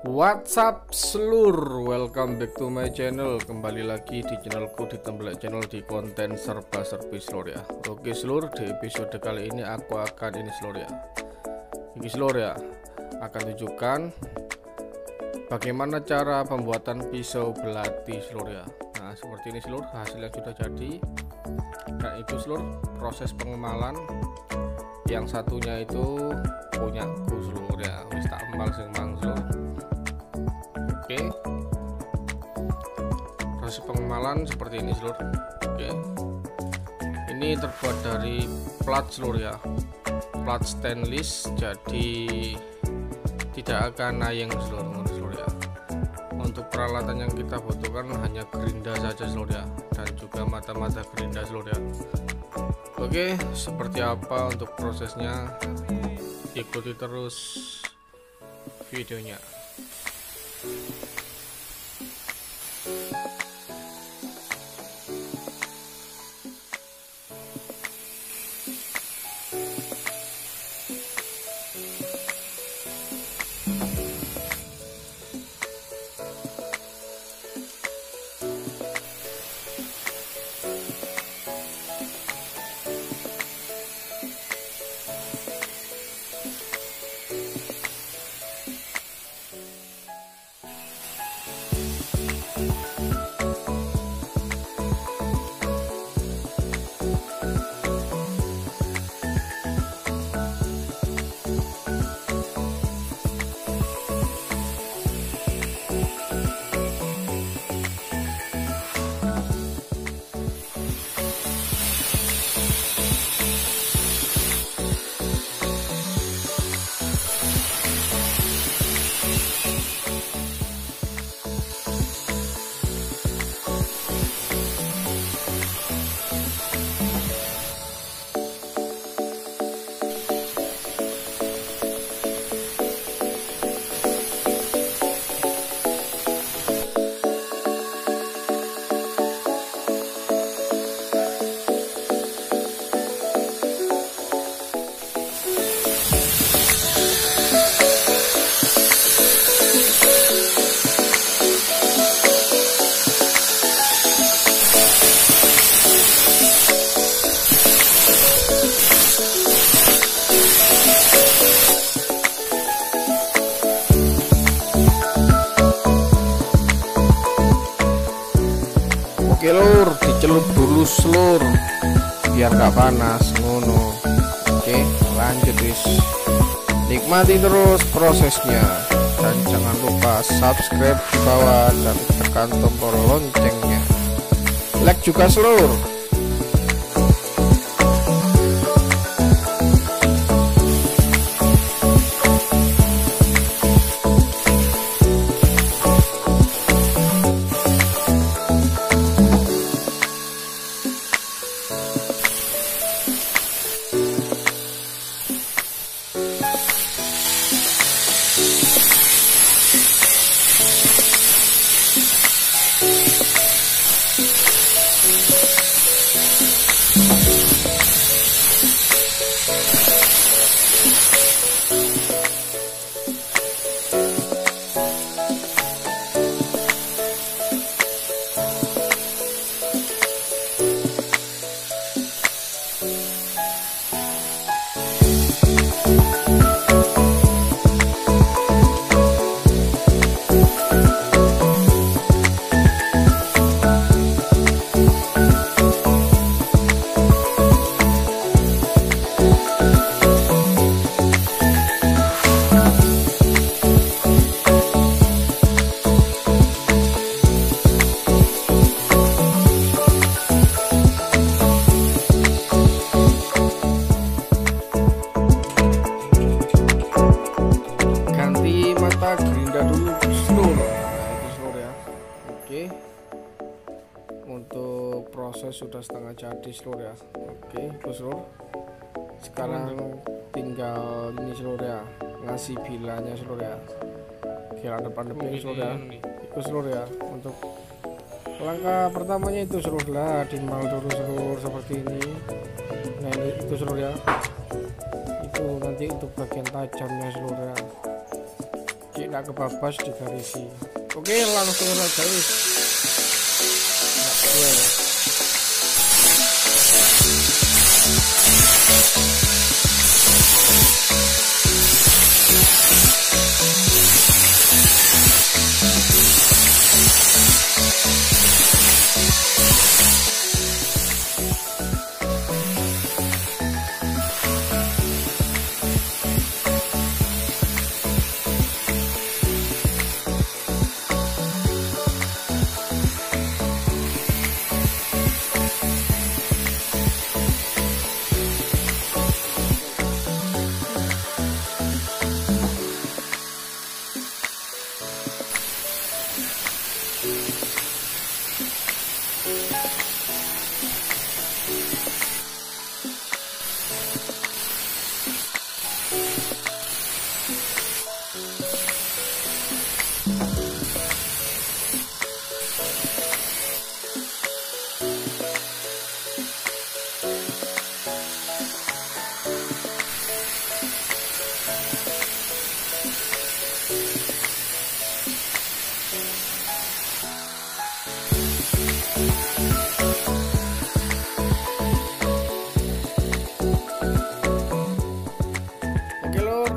What's up seluruh, welcome back to my channel. Kembali lagi di channelku, di template channel, di konten serba-serbi seluruh ya. Oke seluruh, di episode kali ini aku akan akan tunjukkan bagaimana cara pembuatan pisau belati seluruh ya. Nah seperti ini seluruh, hasil yang sudah jadi. Nah itu seluruh proses pengemalan. Yang satunya itu punyaku seluruh ya, wis tak emal sing mang seluruh. Oke, proses pengemalan seperti ini seluruh. Oke, ini terbuat dari plat seluruh ya, plat stainless, jadi tidak akan nayeng seluruh ya. Untuk peralatan yang kita butuhkan hanya gerinda saja seluruh ya, dan juga mata-mata gerinda seluruh ya. Oke, seperti apa untuk prosesnya, ikuti terus videonya. Oke lur, dicelup dulu selur biar gak panas ngono. Oke lanjut wis, nikmati terus prosesnya dan jangan lupa subscribe di bawah dan tekan tombol loncengnya, like juga selur. Gerinda dulu seluruh. Nah itu seluruh ya. Oke, untuk proses sudah setengah jadi seluruh ya. Oke itu seluruh, sekarang tinggal ini seluruh ya, ngasih bilanya seluruh ya, bila depan seluruh ya. Itu seluruh ya, untuk langkah pertamanya itu seluruh lah, dimal dulu seluruh seperti ini. Nah ini itu seluruh ya, itu nanti untuk bagian tajamnya seluruh ya. nggak kebabas digarisi. Oke, langsung saja wis.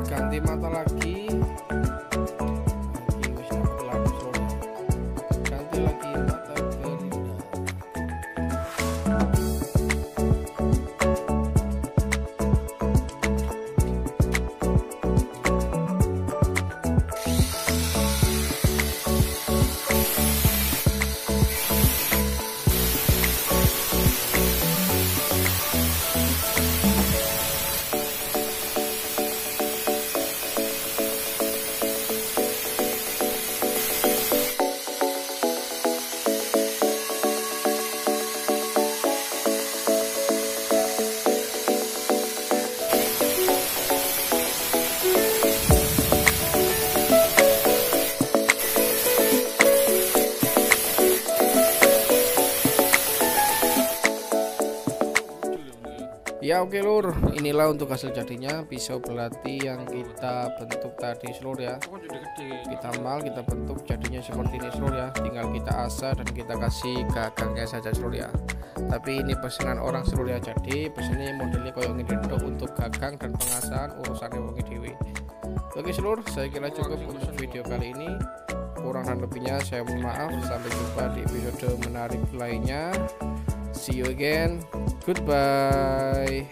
Ganti mata lagi wis dapat langsung ganti lagi mata gerinda. Ya oke lur, inilah untuk hasil jadinya pisau belati yang kita bentuk tadi seluruh ya. Kita kita bentuk jadinya seperti ini seluruh ya. Tinggal kita asah dan kita kasih gagangnya saja seluruh ya. Tapi ini pesanan orang seluruh ya. Jadi pesannya modelnya koyo ngene untuk gagang dan pengasahan urusannya wong dhewe. Oke seluruh, saya kira cukup untuk video kali ini. Kurang dan lebihnya saya mohon maaf. Sampai jumpa di episode menarik lainnya. See you again. Goodbye.